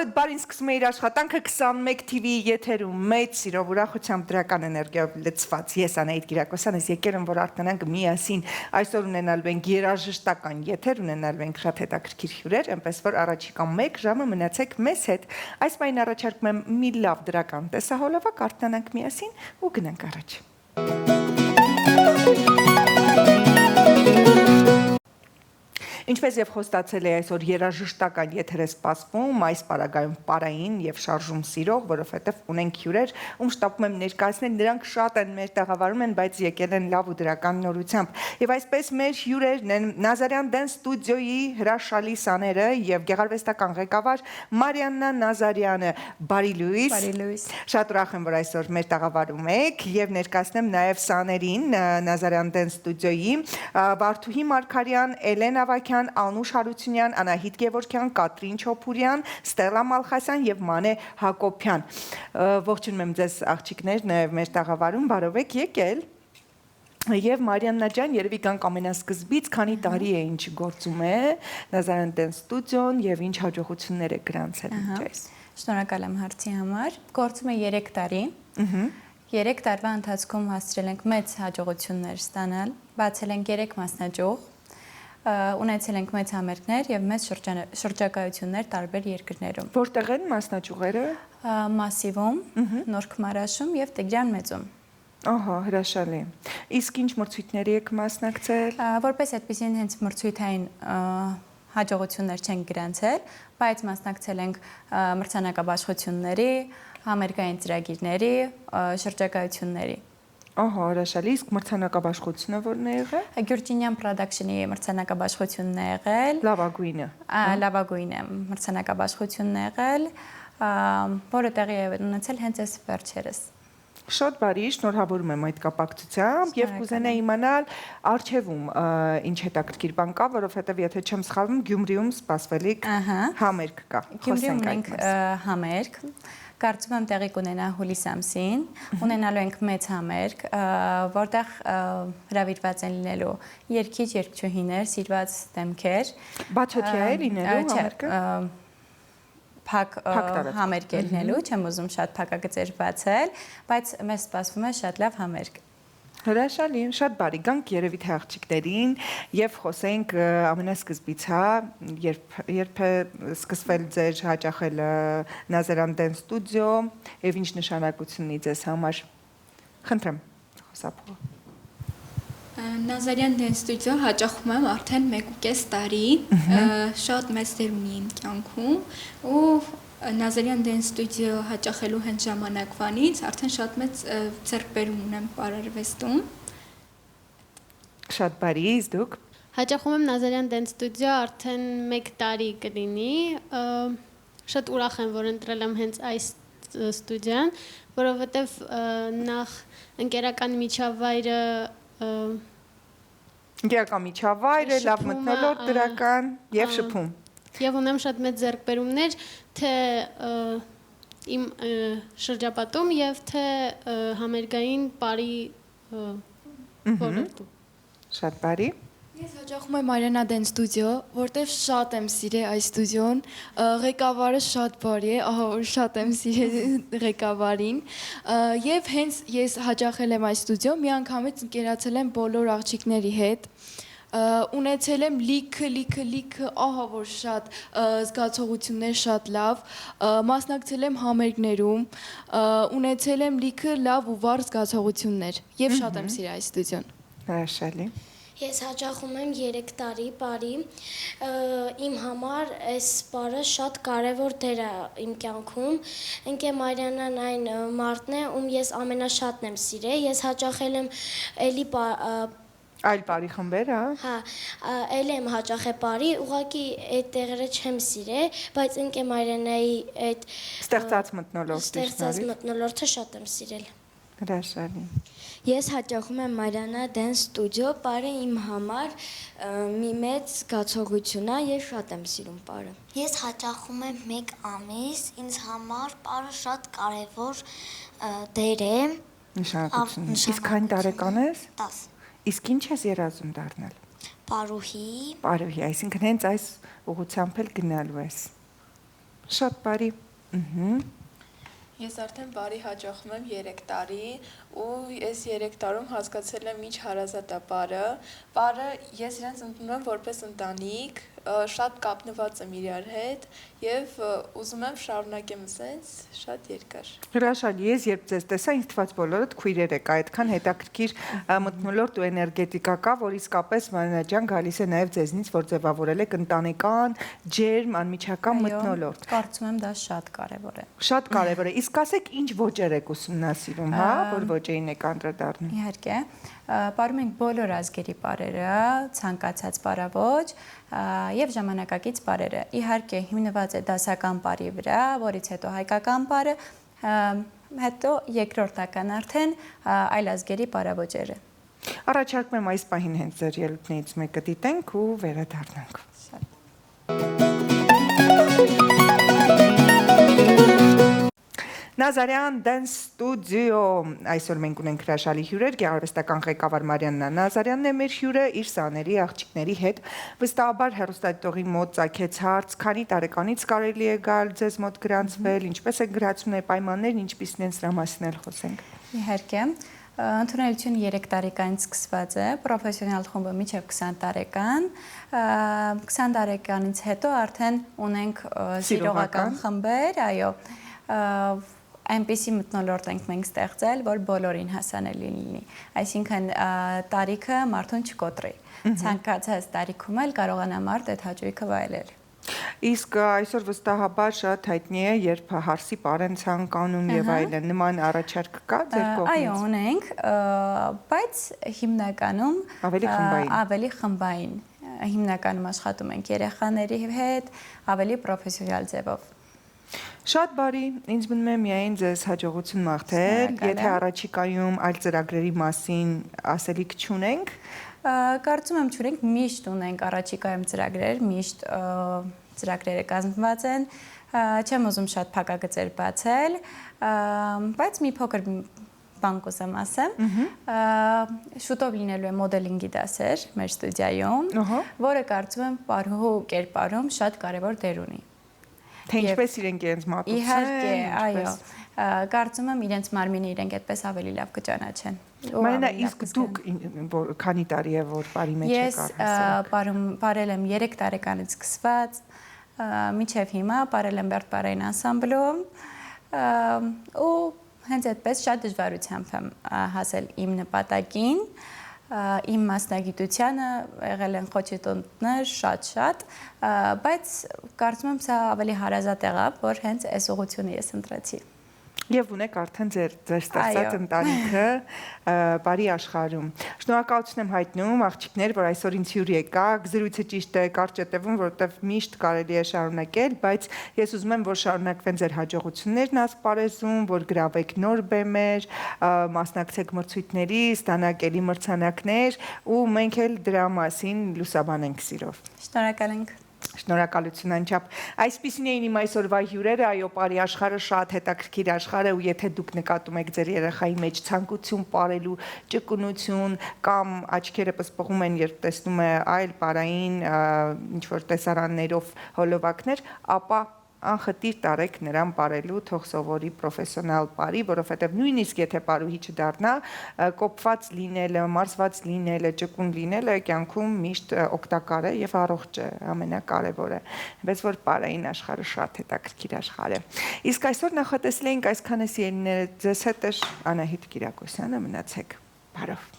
Օրդ բարին սկսում է իր աշխատանքը 21 TV եթերում մեծ սիրով ուրախությամբ դրական էներգիայով լցված ես Անահիտ Կիրակոսյան ես եկել եմ որ արթնանանք միասին այսօր ունենալու ենք երաժշտական եթեր ունենալու ենք շատ հետաքրքիր հյուրեր այնպես որ առաջիկա 1 ժամը մնացեք մեզ հետ այս պահին առաջարկում եմ մի լավ դրական տեսահոլովակ արթնանանք միասին ու գնանք առաջ Ինչպես եւ խոստացել է այսօր երաժշտական եթեր է սպասվում այս պարագայում պարային եւ շարժում սիրող, որովհետեւ ունենք հյուրեր, ում շտապում եմ ներկայացնել, նրանք շատ են մեր տեղավարում են, բայց եկել են լավ ու դրական նորությամբ։ Եվ այսպես մեր հյուրերն են Նազարյան Dance Studio-ի հրաշալի սաները եւ գեղարվեստական ղեկավար Մարիաննա Նազարյանը։ Բարի լույս։ Բարի լույս։ Շատ ուրախ եմ, որ այսօր մեր տեղավարում եք եւ ներկայացնեմ նաեւ սաներին Նազարյան Dance Studio-ի Վարդուհի Մարգարյան, Էլեն Ավագյան Անուշ Հարությունյան, Անահիտ Գևորգյան, Կատրին Չոփուրյան, Ստելլա Մալխասյան եւ Մանե Հակոբյան։ Ողջունում եմ ձեզ աղջիկներ, նաեւ մեր տաղավարում, բարով եք եկել։ Եվ Մարիաննա ջան, երևի կանք ամենասկզբից, քանի տարի է ինչ գործում է Նազարյան Dance Studio-ն եւ ինչ հաջողություններ է գրանցել ինչպես։ Շնորհակալ եմ հարցի համար։ Գործում է 3 տարի։ 3 տարվա ընթացքում հասցրել ենք մեծ հաջողություններ ստանալ, բացել ենք 3 մասնաճյուղ ունեցել ենք մեծ համերգներ եւ մեծ շրջագայություններ տարբեր երկրներում։ Որտեղ են մասնաճյուղերը։ Մասիվում, Նոր Քմարաշում եւ Տիգրան Մեծում։ Ահա, հրաշալի։ Իսկ ինչ մրցույթների եք մասնակցել։ Որպես այդպեսին հենց մրցույթային հաջողություններ չենք գրանցել, բայց մասնակցել ենք մրցանակաբաշխությունների, համերգային ծրագիրների, շրջագայությունների։ Ահա, հրաշալի, իսկ մրցանակաբաշխությունը որն է եղել։ Գյուրջինյան Production-ի մրցանակաբաշխությունն է եղել։ Լավագույնը։ Լավագույնը մրցանակաբաշխությունն է եղել, որը տեղի է ունեցել հենց այս վերջերս։ Շատ բարի, շնորհավորում եմ այդ կապակցությամբ եւ կուզենայի իմանալ արխիվում ինչ հետաքրքիր բան կա, որովհետեւ եթե չեմ սխալվում, Գյումրիում սպասվելիք համերգ կա։ Գյումրիում ունենք համերգ, կարծում եմ տեղի կունենա հուլիս ամսին, ունենալու ենք մեծ համերգ, որտեղ հրավիրված են լինելու երգիչ երգչուհիներ, սիրված դեմքեր։ Բացօթյա է լինելու համերգը։ Փակ համերգ է լինելու, չեմ ուզում շատ փակագծեր բացել, բայց մեզ սպասվում է շատ լավ համերգ։ Հրաշալի, շատ բարի, գանք երևի թե աղջիկներին եւ խոսենք ամենասկզբից, հա, երբ է սկսվել ձեր հաճախել Նազարյան Dance Studio եւ ինչ նշանակություն ունի ձեզ համար։ Խնդրեմ, խոսափողը։ Նազարյան Dance Studio հաճախում եմ արդեն 1.5 տարի, շատ մեծ դեր ունի իմ կյանքում ու Նազարյան Dance Studio հաճախելու հենց ժամանակվանից արդեն շատ մեծ ձեռքբերում ունեմ պարարվեստում։ Շատ բարի, իսկ դուք։ Հաճախում եմ Նազարյան Dance Studio արդեն 1 տարի կլինի։ Շատ ուրախ եմ, որ ընտրել եմ հենց այս ստուդիան, որովհետև նախ ընկերական միջավայրը Ընկերական միջավայրը, լավ մթնոլորտ դրական եւ շփում։ Եվ ունեմ շատ մեծ ձեռքբերումներ թե իմ շրջապատում եւ թե համերգային բարի ոլորտում։ Շատ բարի։ Ես հաճախում եմ Մարիաննա Dance Studio, որտեղ շատ եմ սիրել այս ստուդիոն, ղեկավարը շատ բարի է, ահա որ շատ եմ սիրել ղեկավարին, եւ հենց ես հաճախել եմ այս ստուդիո, մի անգամից ընկերացել եմ բոլոր աղջիկների հետ, ունեցել եմ լիքը, ահա որ շատ զգացողություններ շատ լավ, մասնակցել եմ համերգներում, ունեցել եմ լիքը լավ ու վառ զգացողություններ եւ շատ եմ սիրել այս ստուդիոն։ Հրաշալի։ Ես հաճախում եմ 3 տարի բարի, իմ համար այս բարը շատ կարևոր դեր է իմ կյանքում, ընկեր Մարիաննան այն մարդն է, ում ես ամենաշատն եմ սիրել, ես հաճախել եմ էլի Այլ բարի խմբեր, հա, էլի եմ հաճախել բարի, ուղղակի այդ տեղերը չեմ սիրել, բայց ընկեր Մարիաննայի այդ ստեղծած մթնոլորտը շատ եմ սիրել։ Հրաշալի։ Ես հաճախում եմ Մարիաննա Dance Studio, բարը իմ համար մի մեծ զգացողություն է եւ շատ եմ սիրում բարը։ Ես հաճախում եմ 1 ամիս, ինձ համար բարը շատ կարևոր դեր է։ Նշանակություն։ Իսկ քանի տարեկան ես։ 10։ Իսկ ինչ ես երազում դառնալ։ Պարուհի։ Պարուհի, այսինքն հենց այս ուղղությամբ էլ գնալու ես։ Շատ բարի։ Ես արդեն բարի հաջողում եմ 3 տարի ու ես 3 տարում հասկացել եմ ինչ հարազատապարը։ Պարը ես իրենց ընդունում եմ որպես ընտանիք, շատ կապնված եմ իրար հետ եւ ուզում եմ շարունակեմ ասենց շատ երկար։ Հրաշալի, ես երբ ձեզ տեսա, ինձ թվաց բոլորդ քույրեր եք, այդքան հետաքրքիր մթնոլորտ ու էներգետիկա կա, որ իսկապես Մարինա ջան գալիս է նաև ձեզնից, որ ձևավորել եք ընտանեկան, ջերմ, անմիջական մթնոլորտ։ Կարծում եմ դա շատ կարևոր է։ Շատ կարևոր է։ Իսկ ասեք, ինչ ոճեր եք ուսումնասիրում, հա, որ ոճերին եք անդրադառնում։ Իհարկե, պարում ենք բոլոր ազգերի պարերը, ցանկացած պարավոճ եւ ժամանակակից պարերը։ Իհարկե, հիմնված է դասական պարի վրա, որից հետո հայկական պարը, հետո երկրորդական արդեն այլ ազգերի պարավոճերը։ Առաջարկում եմ այս պահին հենց ձեր ելույթներից մեկը դիտենք ու վերադառնանք։ Նազարյան Dance Studio, այսօր մենք ունենք հրաշալի հյուրեր, գեղարվեստական ղեկավար Մարիաննա Նազարյանն է մեր հյուրը, իր սաների աղջիկների հետ վստահաբար հեռուստադիտողի մոտ ծագեց հարց, քանի տարեկանից կարելի է գալ ձեզ մոտ գրանցվել, ինչպես է գրացումների պայմաններն, ինչպիսին են սրա մասին էլ խոսենք։ Իհարկե, ընդունելությունը 3 տարեկանից սկսված է, պրոֆեսիոնալ խումբը մինչև 20 տարեկան, 20 տարեկանից հետո արդեն ունենք սիրողական խմբեր, այո, այնպիսի մթնոլորտ ենք մենք ստեղծել, որ բոլորին հասանելի լինի, այսինքն տարիքը մարդուն չկոտրի, ցանկացած տարիքում էլ կարողանա մարդ այդ հաճույքը վայելել։ Իսկ այսօր վստահաբար շատ հայտնի է, երբ հարսի պար են ցանկանում եւ այլն, նման առաջարկ կա ձեր կողմից։ Այո, ունենք, բայց հիմնականում ավելի խմբային, հիմնականում աշխատում ենք երեխաների հետ, ավելի պրոֆեսիոնալ ձևով։ Շատ բարի, ինձ մնում է միայն ձեզ հաջողություն մաղթել, եթե առաջիկայում այլ ծրագրերի մասին ասելիք չունենք։ Կարծում եմ չունենք, միշտ ունենք առաջիկայում ծրագրեր, միշտ ծրագրերը կազմված են, չեմ ուզում շատ փակագծեր բացել, բայց մի փոքր բան կուզեմ ասեմ, շուտով լինելու է մոդելինգի դասեր մեր ստուդիայում, որը կարծում եմ պարուհու կերպարում շատ կարևոր դեր ունի։ Թե ինչպես իրենք իրենց մատուցեն։ Իհարկե, այո, կարծում եմ իրենց մարմինը իրենք այդպես ավելի լավ կճանաչեն։ Մարինա, իսկ դուք քանի տարի է որ պարի մեջ եք արվեսել։ Ես պարել եմ 3 տարեկանից սկսված, մինչև հիմա պարել եմ Բերդպարային անսամբլում ու հենց այդպես շատ դժվարությամբ եմ հասել իմ նպատակին։ Իմ մասնագիտությանը եղել են խոչընդոտներ շատ, բայց կարծում եմ սա ավելի հարազատ եղավ, որ հենց այս ուղղությունը ես ընտրեցի։ Եվ ունեք արդեն ձեր ստեղծած ընտանիքը բարի աշխարհում։ Շնորհակալություն եմ հայտնում աղջիկներ, որ այսօր ինձ հյուր եկաք, զրույցը ճիշտ է, կարճ է տևում, որովհետև միշտ կարելի է շարունակել, բայց ես ուզում եմ, որ շարունակվեն ձեր հաջողություններն ասպարեզում, որ գրավեք նոր բեմեր, մասնակցեք մրցույթների, ստանաք էլի մրցանակներ ու մենք էլ դրա մասին լուսաբանենք սիրով։ Շնորհակալ ենք։ Շնորհակալություն անչափ։ Այսպիսին էին իմ այսօրվա հյուրերը, այո, պարի աշխարհը շատ հետաքրքիր աշխարհ է ու եթե դուք նկատում եք ձեր երեխայի մեջ ցանկություն պարելու, ճկունություն կամ աչքերը պսպղում են, երբ տեսնում է այլ պարային ինչ որ տեսարաններով հոլովակներ, ապա անխտիր տարեք նրան պարելու, թող սովորի պրոֆեսիոնալ պարի, որովհետև նույնիսկ եթե պարուհի չդառնա, կոփված լինելը, մարզված լինելը, ճկուն լինելը կյանքում միշտ օգտակար է եւ առողջ է, ամենակարևորը։ Բայց որ պարային աշխարհը շատ հետաքրքիր աշխարհ է։ Իսկ այսօր նախատեսել էինք այսքանը սիրելիները ձեզ հետ է Անահիտ Կիրակոսյանը, մնացեք բարով։